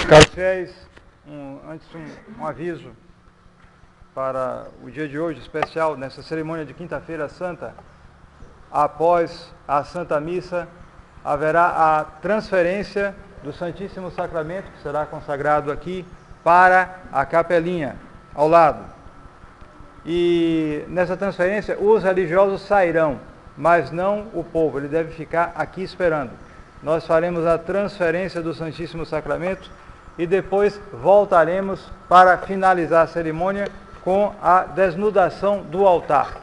Caros fiéis, antes um aviso para o dia de hoje especial, nessa cerimônia de Quinta-feira Santa. Após a Santa Missa, haverá a transferência do Santíssimo Sacramento, que será consagrado aqui, para a capelinha, ao lado. E nessa transferência, os religiosos sairão, mas não o povo, ele deve ficar aqui esperando. Nós faremos a transferência do Santíssimo Sacramento e depois voltaremos para finalizar a cerimônia com a desnudação do altar.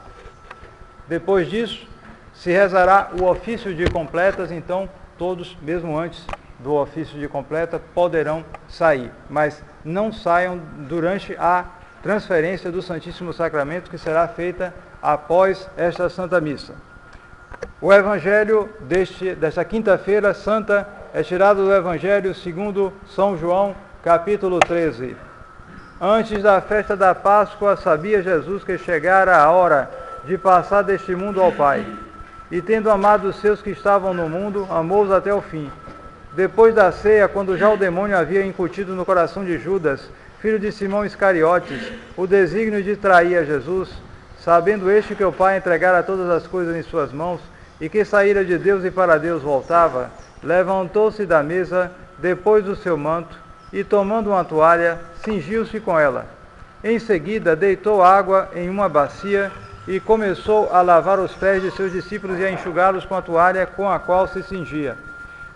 Depois disso, se rezará o ofício de completas, então todos, mesmo antes do ofício de completa, poderão sair, mas não saiam durante a transferência do Santíssimo Sacramento, que será feita após esta Santa Missa. O Evangelho desta Quinta-feira Santa é tirado do Evangelho segundo São João, capítulo 13. Antes da festa da Páscoa, sabia Jesus que chegara a hora de passar deste mundo ao Pai. E tendo amado os seus que estavam no mundo, amou-os até o fim. Depois da ceia, quando já o demônio havia incutido no coração de Judas, filho de Simão Iscariotes, o desígnio de trair a Jesus, sabendo este que o Pai entregara todas as coisas em suas mãos, e que saíra de Deus e para Deus voltava, levantou-se da mesa, depois do seu manto, e tomando uma toalha, cingiu-se com ela. Em seguida, deitou água em uma bacia, e começou a lavar os pés de seus discípulos e a enxugá-los com a toalha com a qual se cingia.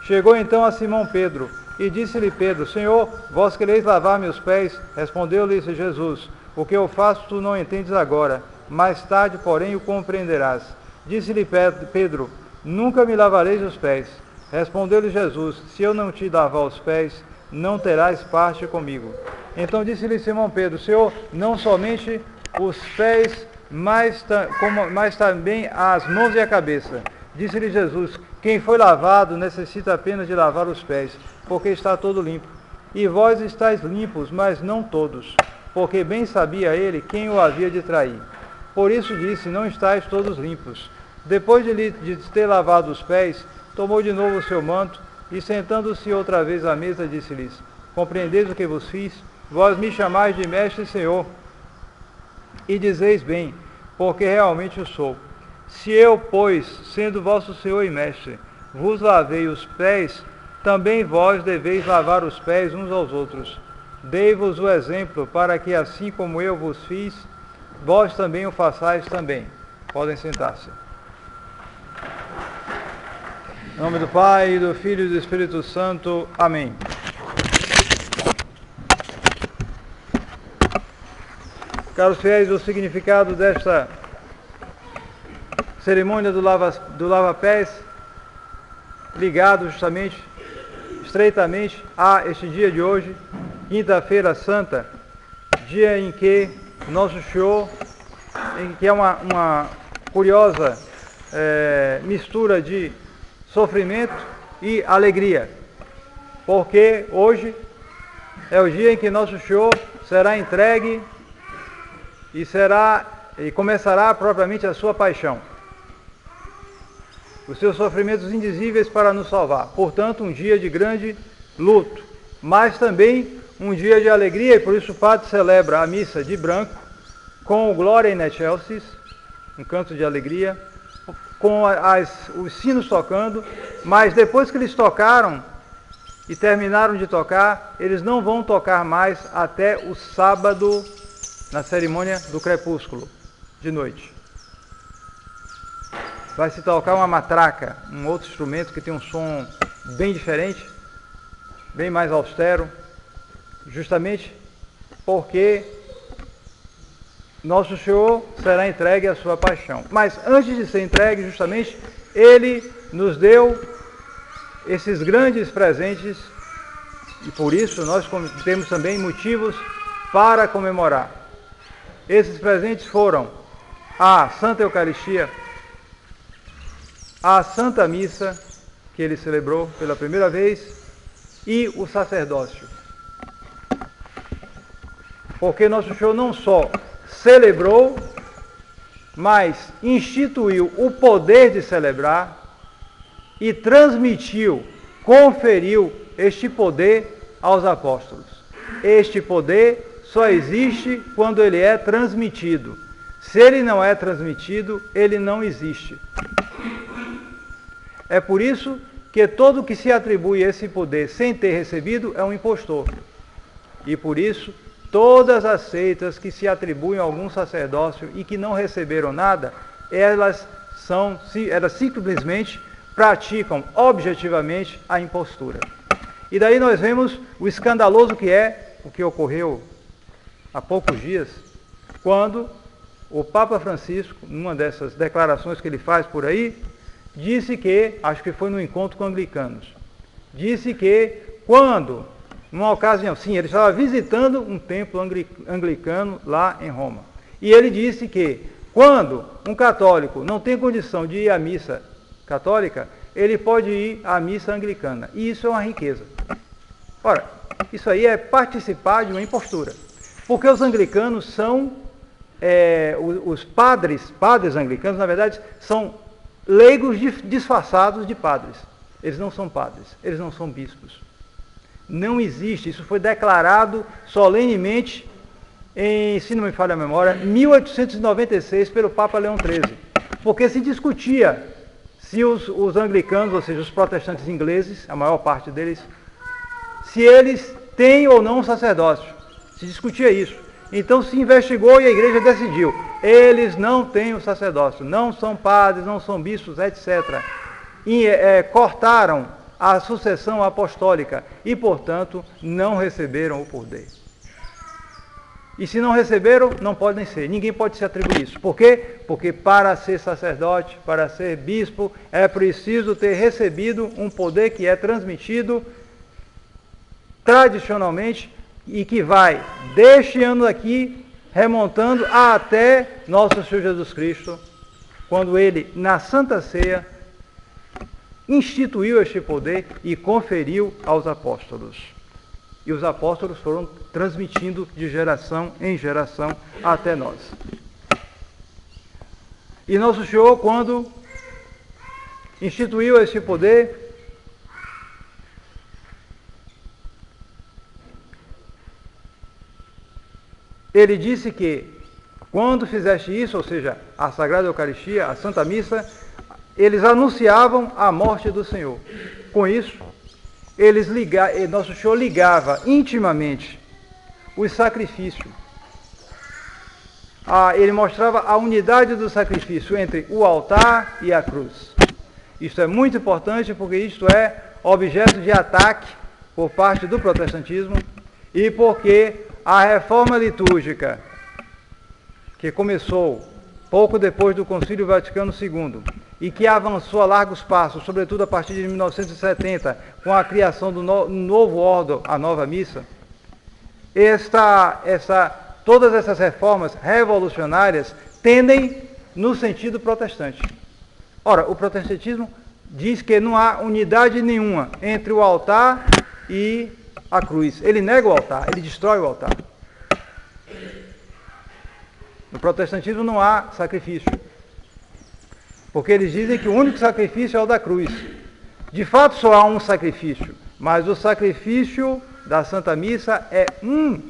Chegou então a Simão Pedro, e disse-lhe Pedro: Senhor, vós quereis lavar meus pés? Respondeu-lhe Jesus: O que eu faço tu não entendes agora, mais tarde, porém, o compreenderás. Disse-lhe Pedro: Nunca me lavareis os pés. Respondeu-lhe Jesus: Se eu não te lavar os pés, não terás parte comigo. Então disse-lhe Simão Pedro: Senhor, não somente os pés, mas também as mãos e a cabeça. Disse-lhe Jesus: Quem foi lavado necessita apenas de lavar os pés, porque está todo limpo. E vós estáis limpos, mas não todos, porque bem sabia ele quem o havia de trair. Por isso disse: Não estáis todos limpos. Depois de ter lavado os pés, tomou de novo o seu manto, e sentando-se outra vez à mesa, disse-lhes: Compreendeis o que vos fiz? Vós me chamais de mestre e Senhor, e dizeis bem, porque realmente o sou. Se eu, pois, sendo vosso Senhor e mestre, vos lavei os pés, também vós deveis lavar os pés uns aos outros. Dei-vos o exemplo, para que assim como eu vos fiz, vós também o façais também. Podem sentar-se. Em nome do Pai, do Filho e do Espírito Santo. Amém. Caros fiéis, o significado desta cerimônia do lava-pés, ligado justamente, estreitamente a este dia de hoje, Quinta-feira Santa, dia em que Nosso Senhor, que é uma curiosa mistura de sofrimento e alegria, porque hoje é o dia em que Nosso Senhor será entregue e começará propriamente a sua paixão, os seus sofrimentos indizíveis para nos salvar. Portanto, um dia de grande luto, mas também um dia de alegria, e por isso o padre celebra a missa de branco, com o Gloria in Excelsis, um canto de alegria, com os sinos tocando, mas depois que eles tocaram e terminaram de tocar, eles não vão tocar mais até o sábado, na cerimônia do crepúsculo, de noite. Vai se tocar uma matraca, um outro instrumento que tem um som bem diferente, bem mais austero, justamente porque Nosso Senhor será entregue à sua paixão. Mas antes de ser entregue, justamente, Ele nos deu esses grandes presentes, e por isso nós temos também motivos para comemorar. Esses presentes foram a Santa Eucaristia, a Santa Missa, que ele celebrou pela primeira vez, e o sacerdócio. Porque Nosso Senhor não só celebrou, mas instituiu o poder de celebrar e transmitiu, conferiu este poder aos apóstolos. Este poder só existe quando ele é transmitido. Se ele não é transmitido, ele não existe. É por isso que todo que se atribui esse poder sem ter recebido é um impostor. E por isso, todas as seitas que se atribuem a algum sacerdócio e que não receberam nada, elas simplesmente praticam objetivamente a impostura. E daí nós vemos o escandaloso que é o que ocorreu há poucos dias, quando o Papa Francisco, numa dessas declarações que ele faz por aí, disse que, acho que foi no encontro com anglicanos, disse que quando, numa ocasião, sim, ele estava visitando um templo anglicano lá em Roma, e ele disse que quando um católico não tem condição de ir à missa católica, ele pode ir à missa anglicana, e isso é uma riqueza. Ora, isso aí é participar de uma impostura, porque os anglicanos são, os padres anglicanos, na verdade, são leigos disfarçados de padres. Eles não são padres, eles não são bispos. Não existe, isso foi declarado solenemente em, se não me falha a memória, 1896 pelo Papa Leão XIII, porque se discutia se os anglicanos, ou seja, os protestantes ingleses, a maior parte deles, se eles têm ou não um sacerdócio. Se discutia isso. Então se investigou e a igreja decidiu. Eles não têm o sacerdócio, não são padres, não são bispos, etc. E cortaram a sucessão apostólica e, portanto, não receberam o poder. E se não receberam, não podem ser. Ninguém pode se atribuir isso. Por quê? Porque para ser sacerdote, para ser bispo, é preciso ter recebido um poder que é transmitido tradicionalmente e que vai, deste ano aqui, remontando até nosso Senhor Jesus Cristo, quando ele, na Santa Ceia, instituiu este poder e conferiu aos apóstolos. E os apóstolos foram transmitindo de geração em geração até nós. E nosso Senhor, quando instituiu este poder, ele disse que quando fizeste isso, ou seja, a Sagrada Eucaristia, a Santa Missa, eles anunciavam a morte do Senhor. Com isso, nosso Senhor ligava intimamente os sacrifícios. Ele mostrava a unidade do sacrifício entre o altar e a cruz. Isto é muito importante porque isto é objeto de ataque por parte do protestantismo e porque a reforma litúrgica, que começou pouco depois do Concílio Vaticano II e que avançou a largos passos, sobretudo a partir de 1970, com a criação do novo ordo, a nova missa, todas essas reformas revolucionárias tendem no sentido protestante. Ora, o protestantismo diz que não há unidade nenhuma entre o altar e a cruz. Ele nega o altar, ele destrói o altar. No protestantismo não há sacrifício, porque eles dizem que o único sacrifício é o da cruz. De fato só há um sacrifício, mas o sacrifício da Santa Missa é um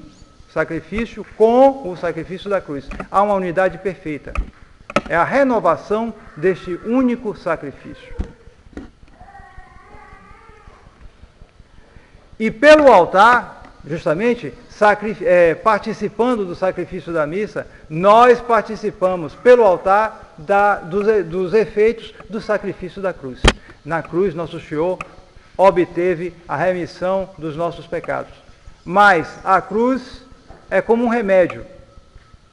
sacrifício com o sacrifício da cruz. Há uma unidade perfeita. É a renovação deste único sacrifício. E pelo altar, justamente, participando do sacrifício da missa, nós participamos pelo altar dos efeitos do sacrifício da cruz. Na cruz, nosso Senhor obteve a remissão dos nossos pecados. Mas a cruz é como um remédio.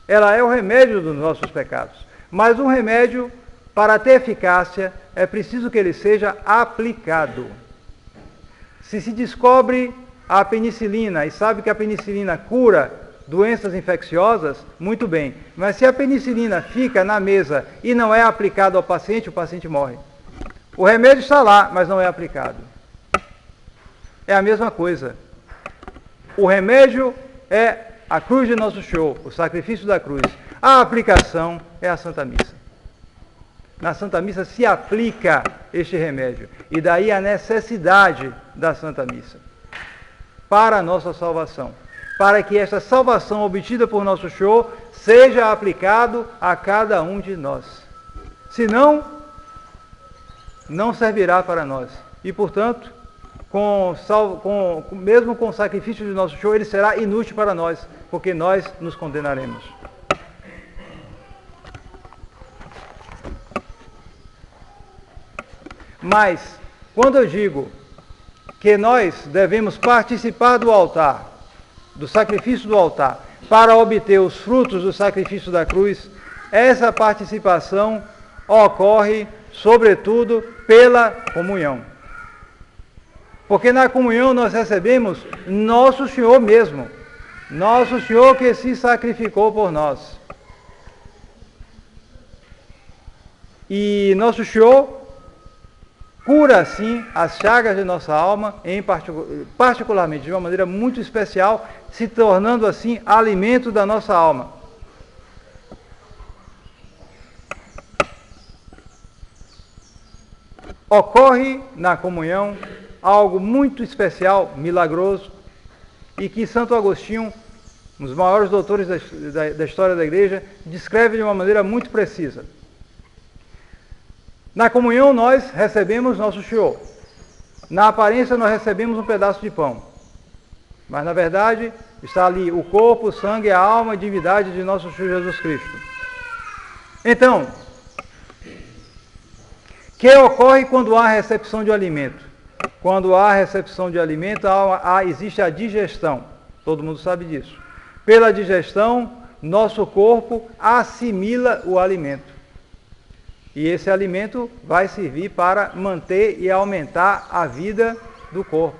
Ela é o remédio dos nossos pecados. Mas um remédio, para ter eficácia, é preciso que ele seja aplicado. Se descobre a penicilina e sabe que a penicilina cura doenças infecciosas, muito bem. Mas se a penicilina fica na mesa e não é aplicada ao paciente, o paciente morre. O remédio está lá, mas não é aplicado. É a mesma coisa. O remédio é a cruz de Nosso Senhor, o sacrifício da cruz. A aplicação é a Santa Missa. Na Santa Missa se aplica este remédio. E daí a necessidade da Santa Missa. para a nossa salvação, para que esta salvação obtida por nosso Senhor seja aplicado a cada um de nós. Senão, não servirá para nós. E, portanto, mesmo com o sacrifício de nosso Senhor, ele será inútil para nós, porque nós nos condenaremos. Mas, quando eu digo que nós devemos participar do altar, do sacrifício do altar, para obter os frutos do sacrifício da cruz, essa participação ocorre, sobretudo, pela comunhão. Porque na comunhão nós recebemos nosso Senhor mesmo, nosso Senhor que se sacrificou por nós. E nosso Senhor cura, assim, as chagas de nossa alma, particularmente, de uma maneira muito especial, se tornando, assim, alimento da nossa alma. Ocorre na comunhão algo muito especial, milagroso, e que Santo Agostinho, um dos maiores doutores da história da igreja, descreve de uma maneira muito precisa. Na comunhão nós recebemos nosso Senhor. Na aparência nós recebemos um pedaço de pão. Mas na verdade está ali o corpo, o sangue, a alma e a divindade de nosso Senhor Jesus Cristo. Então, o que ocorre quando há recepção de alimento? Quando há recepção de alimento, existe a digestão. Todo mundo sabe disso. Pela digestão, nosso corpo assimila o alimento. E esse alimento vai servir para manter e aumentar a vida do corpo.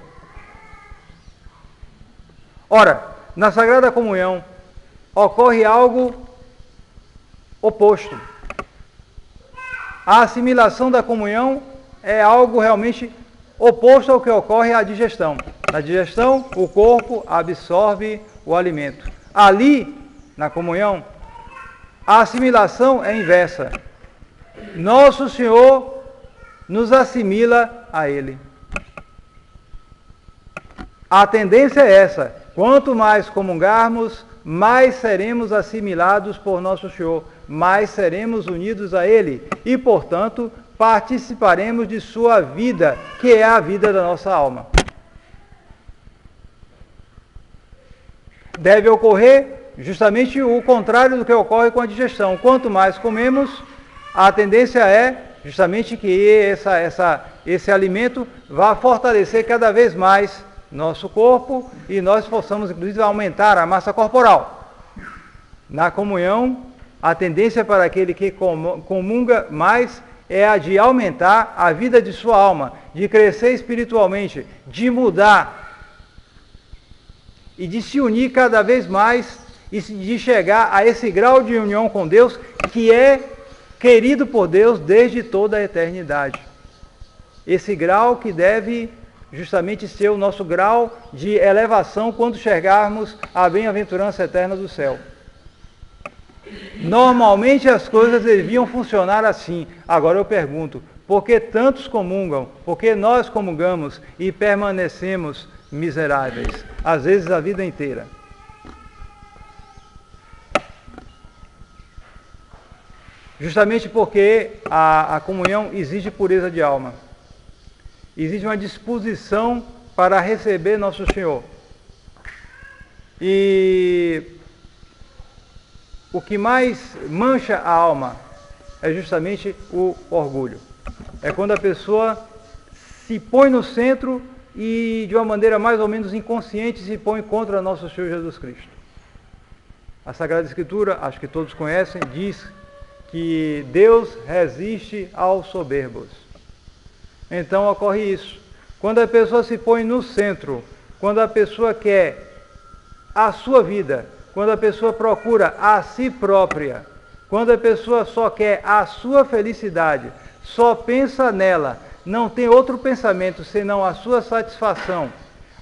Ora, na Sagrada Comunhão ocorre algo oposto. A assimilação da comunhão é algo realmente oposto ao que ocorre à digestão. Na digestão, o corpo absorve o alimento. Ali, na comunhão, a assimilação é inversa. Nosso Senhor nos assimila a Ele. A tendência é essa. Quanto mais comungarmos, mais seremos assimilados por nosso Senhor, mais seremos unidos a Ele e, portanto, participaremos de sua vida, que é a vida da nossa alma. Deve ocorrer justamente o contrário do que ocorre com a digestão. Quanto mais comemos, a tendência é justamente que esse alimento vá fortalecer cada vez mais nosso corpo e nós possamos, inclusive, aumentar a massa corporal. Na comunhão, a tendência para aquele que comunga mais é a de aumentar a vida de sua alma, de crescer espiritualmente, de mudar e de se unir cada vez mais e de chegar a esse grau de união com Deus que é querido por Deus desde toda a eternidade. Esse grau que deve justamente ser o nosso grau de elevação quando chegarmos à bem-aventurança eterna do céu. Normalmente as coisas deviam funcionar assim. Agora eu pergunto, por que tantos comungam? Por que nós comungamos e permanecemos miseráveis? Às vezes a vida inteira. Justamente porque a comunhão exige pureza de alma. Exige uma disposição para receber nosso Senhor. E o que mais mancha a alma é justamente o orgulho. É quando a pessoa se põe no centro e de uma maneira mais ou menos inconsciente se põe contra nosso Senhor Jesus Cristo. A Sagrada Escritura, acho que todos conhecem, diz que Deus resiste aos soberbos. Então ocorre isso. Quando a pessoa se põe no centro, quando a pessoa quer a sua vida, quando a pessoa procura a si própria, quando a pessoa só quer a sua felicidade, só pensa nela, não tem outro pensamento senão a sua satisfação,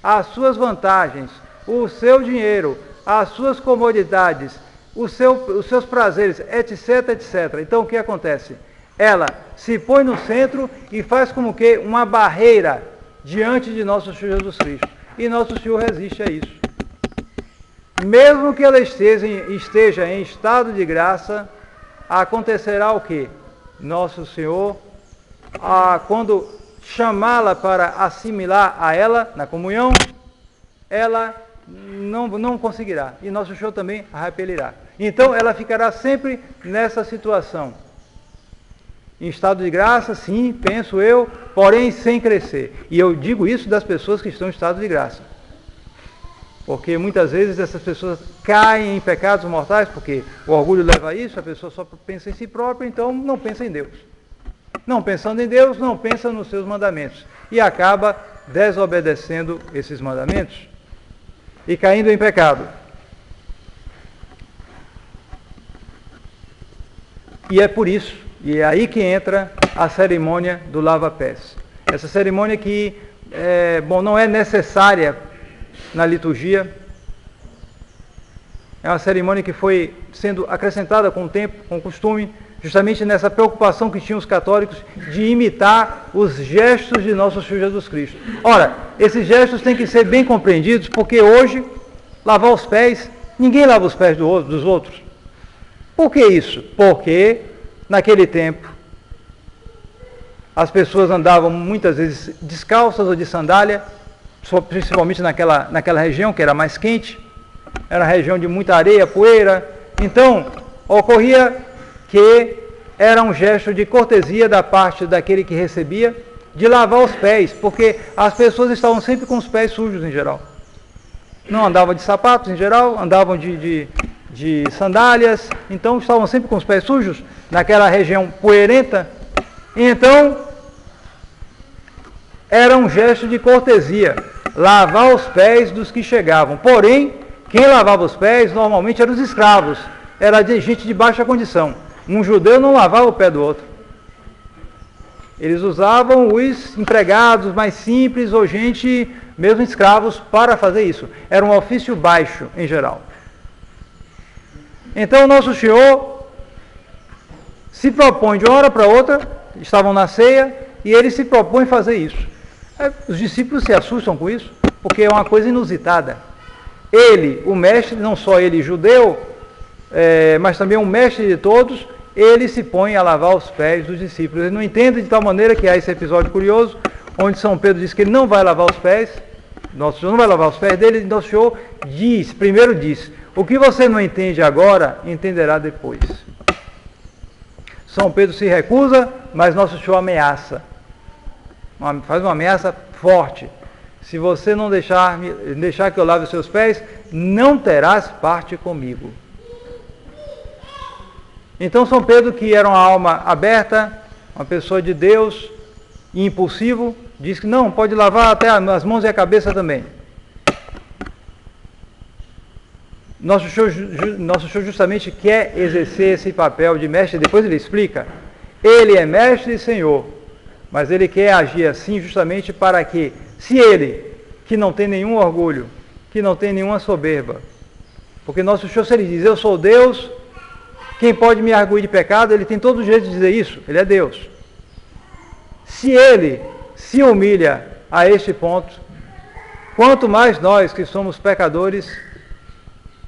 as suas vantagens, o seu dinheiro, as suas comodidades, os seus prazeres, etc, etc. Então o que acontece? Ela se põe no centro e faz como que uma barreira diante de nosso Senhor Jesus Cristo. e Nosso Senhor resiste a isso. Mesmo que ela esteja em estado de graça, acontecerá o quê? Nosso Senhor, quando chamá-la para assimilar a ela na comunhão, ela não conseguirá. E Nosso Senhor também a repelirá. Então ela ficará sempre nessa situação. Em estado de graça, sim, penso eu, porém sem crescer. E eu digo isso das pessoas que estão em estado de graça. Porque muitas vezes essas pessoas caem em pecados mortais, porque o orgulho leva a isso, a pessoa só pensa em si própria, então não pensa em Deus. Não pensando em Deus, não pensa nos seus mandamentos. E acaba desobedecendo esses mandamentos e caindo em pecado. E é por isso, e é aí que entra a cerimônia do lava-pés. Essa cerimônia que, não é necessária na liturgia, é uma cerimônia que foi sendo acrescentada com o tempo, com o costume, justamente nessa preocupação que tinham os católicos de imitar os gestos de Nosso Senhor Jesus Cristo. Ora, esses gestos têm que ser bem compreendidos, porque hoje, lavar os pés, ninguém lava os pés dos outros. Por que isso? Porque, naquele tempo, as pessoas andavam muitas vezes descalças ou de sandália, principalmente naquela região que era mais quente, era uma região de muita areia, poeira. Então, ocorria que era um gesto de cortesia da parte daquele que recebia, de lavar os pés, porque as pessoas estavam sempre com os pés sujos em geral. Não andavam de sapatos em geral, andavam de sandálias, então estavam sempre com os pés sujos, naquela região poeirenta. Então, era um gesto de cortesia, lavar os pés dos que chegavam. Porém, quem lavava os pés normalmente eram os escravos, era gente de baixa condição. Um judeu não lavava o pé do outro. Eles usavam os empregados mais simples ou gente, mesmo escravos, para fazer isso. Era um ofício baixo, em geral. Então, Nosso Senhor se propõe de uma hora para outra, estavam na ceia, e ele se propõe fazer isso. Os discípulos se assustam com isso, porque é uma coisa inusitada. Ele, o mestre, não só ele judeu, mas também o mestre de todos, ele se põe a lavar os pés dos discípulos. Ele não entende de tal maneira que há esse episódio curioso, onde São Pedro diz que ele não vai lavar os pés, Nosso Senhor não vai lavar os pés dele, e Nosso Senhor primeiro diz, o que você não entende agora, entenderá depois. São Pedro se recusa, mas Nosso Senhor ameaça. Faz uma ameaça forte. Se você não deixar que eu lave os seus pés, não terás parte comigo. Então São Pedro, que era uma alma aberta, uma pessoa de Deus, e impulsivo, diz que não, pode lavar até as mãos e a cabeça também. Nosso Senhor justamente quer exercer esse papel de mestre, depois ele explica. Ele é mestre e Senhor, mas ele quer agir assim justamente para que, se ele, que não tem nenhum orgulho, que não tem nenhuma soberba, porque Nosso Senhor, se ele diz, eu sou Deus, quem pode me arguir de pecado, ele tem todo o jeito de dizer isso, ele é Deus. Se ele se humilha a este ponto, quanto mais nós que somos pecadores,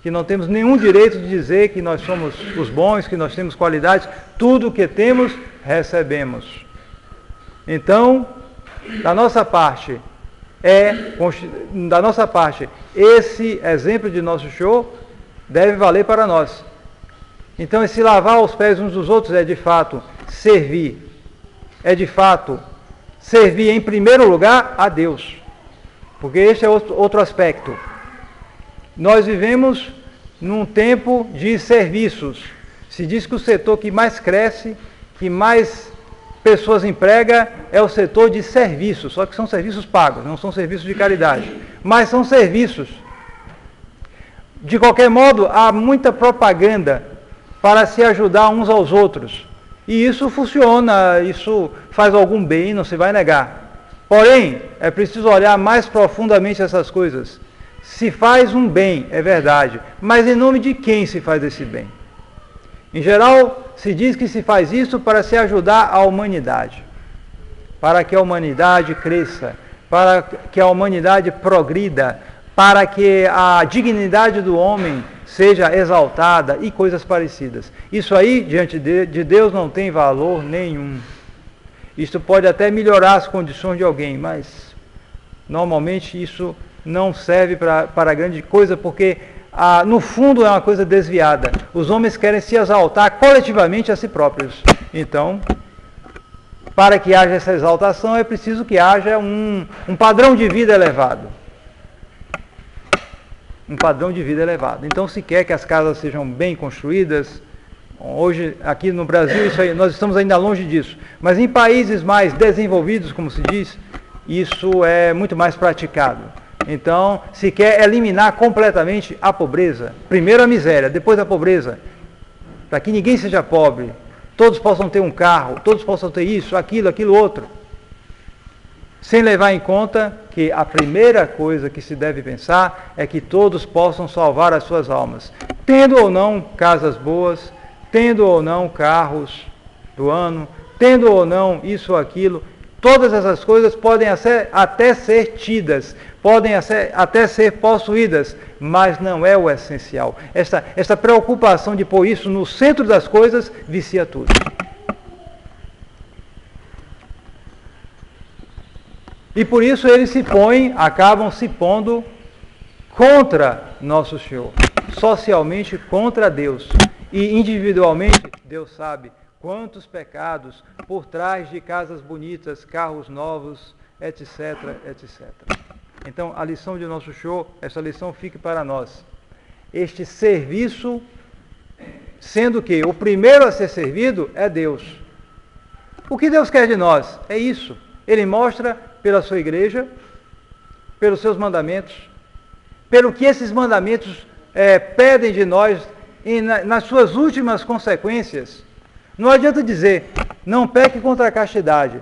que não temos nenhum direito de dizer que nós somos os bons, que nós temos qualidades, tudo o que temos, recebemos. Então, da nossa parte, esse exemplo de Nosso Senhor deve valer para nós. Então, esse lavar os pés uns dos outros é de fato servir. É de fato servir em primeiro lugar a Deus. Porque este é outro aspecto. Nós vivemos num tempo de serviços. Se diz que o setor que mais cresce, que mais pessoas emprega, é o setor de serviços. Só que são serviços pagos, não são serviços de caridade. Mas são serviços. De qualquer modo, há muita propaganda para se ajudar uns aos outros. E isso funciona, isso faz algum bem, não se vai negar. Porém, é preciso olhar mais profundamente essas coisas. Se faz um bem, é verdade, mas em nome de quem se faz esse bem? Em geral, se diz que se faz isso para se ajudar a humanidade, para que a humanidade cresça, para que a humanidade progrida, para que a dignidade do homem seja exaltada e coisas parecidas. Isso aí, diante de Deus, não tem valor nenhum. Isso pode até melhorar as condições de alguém, mas normalmente isso não serve para grande coisa, porque no fundo é uma coisa desviada. Os homens querem se exaltar coletivamente a si próprios. Então, para que haja essa exaltação, é preciso que haja um padrão de vida elevado. Um padrão de vida elevado. Então, se quer que as casas sejam bem construídas, hoje, aqui no Brasil, isso aí, nós estamos ainda longe disso, mas em países mais desenvolvidos, como se diz, isso é muito mais praticado. Então, se quer eliminar completamente a pobreza, primeiro a miséria, depois a pobreza, para que ninguém seja pobre, todos possam ter um carro, todos possam ter isso, aquilo, outro, sem levar em conta que a primeira coisa que se deve pensar é que todos possam salvar as suas almas, tendo ou não casas boas, tendo ou não carros do ano, tendo ou não isso ou aquilo. Todas essas coisas podem até ser tidas, podem até ser possuídas, mas não é o essencial. Esta preocupação de pôr isso no centro das coisas vicia tudo. E por isso eles acabam se pondo contra Nosso Senhor, socialmente contra Deus. E individualmente, Deus sabe quantos pecados por trás de casas bonitas, carros novos, etc, etc. Então, a lição de Nosso Senhor, essa lição fique para nós. Este serviço, sendo que o primeiro a ser servido é Deus. O que Deus quer de nós? É isso. Ele mostra pela sua igreja, pelos seus mandamentos, pelo que esses mandamentos pedem de nós, e nas suas últimas consequências. Não adianta dizer, não peque contra a castidade.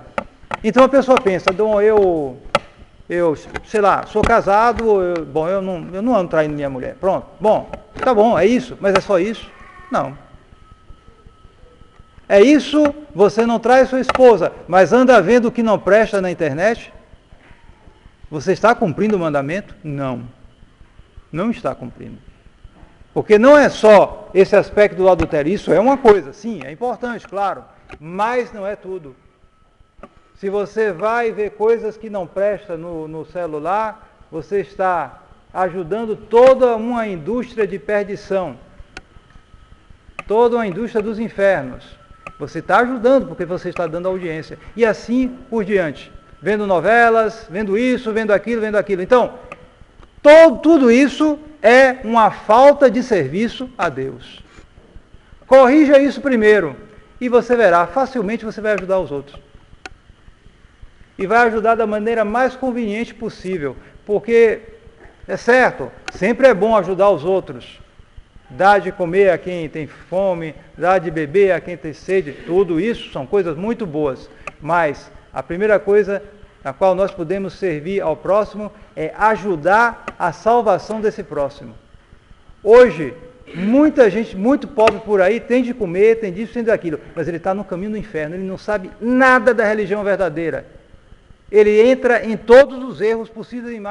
Então a pessoa pensa, eu sei lá, sou casado, eu não ando traindo minha mulher. Pronto, bom, tá bom, é isso, mas é só isso? Não. É isso, você não trai sua esposa, mas anda vendo o que não presta na internet? Você está cumprindo o mandamento? Não. Não está cumprindo. Porque não é só esse aspecto do adultério, isso é uma coisa, sim, é importante, claro, mas não é tudo. Se você vai ver coisas que não prestam no celular, você está ajudando toda uma indústria de perdição, toda uma indústria dos infernos. Você está ajudando porque você está dando audiência. E assim por diante, vendo novelas, vendo isso, vendo aquilo. Então, tudo isso é uma falta de serviço a Deus. Corrija isso primeiro e você verá, facilmente você vai ajudar os outros. E vai ajudar da maneira mais conveniente possível, porque, é certo, sempre é bom ajudar os outros. Dar de comer a quem tem fome, dar de beber a quem tem sede, tudo isso são coisas muito boas. Mas a primeira coisa na qual nós podemos servir ao próximo é ajudar a salvação desse próximo. Hoje, muita gente muito pobre por aí tem de comer, tem disso, tem daquilo, mas ele está no caminho do inferno, ele não sabe nada da religião verdadeira. Ele entra em todos os erros possíveis e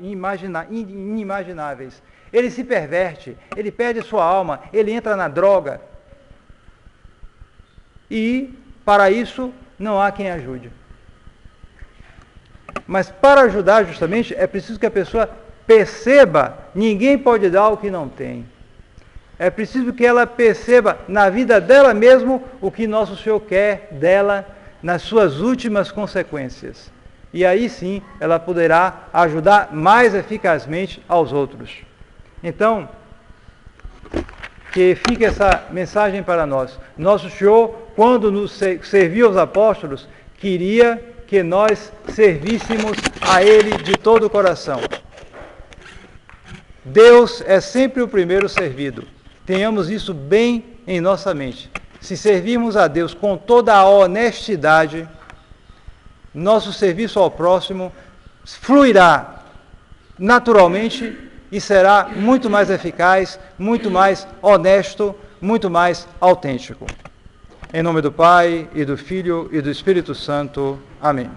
inimagináveis. Ele se perverte, ele perde sua alma, ele entra na droga. E, para isso, não há quem ajude. Mas para ajudar justamente é preciso que a pessoa perceba, ninguém pode dar o que não tem. É preciso que ela perceba na vida dela mesmo o que Nosso Senhor quer dela nas suas últimas consequências. E aí sim ela poderá ajudar mais eficazmente aos outros. Então, que fique essa mensagem para nós. Nosso Senhor, quando nos serviu aos apóstolos, queria que nós servíssemos a Ele de todo o coração. Deus é sempre o primeiro servido. Tenhamos isso bem em nossa mente. Se servirmos a Deus com toda a honestidade, nosso serviço ao próximo fluirá naturalmente e será muito mais eficaz, muito mais honesto, muito mais autêntico. Em nome do Pai, e do Filho, e do Espírito Santo. Amém.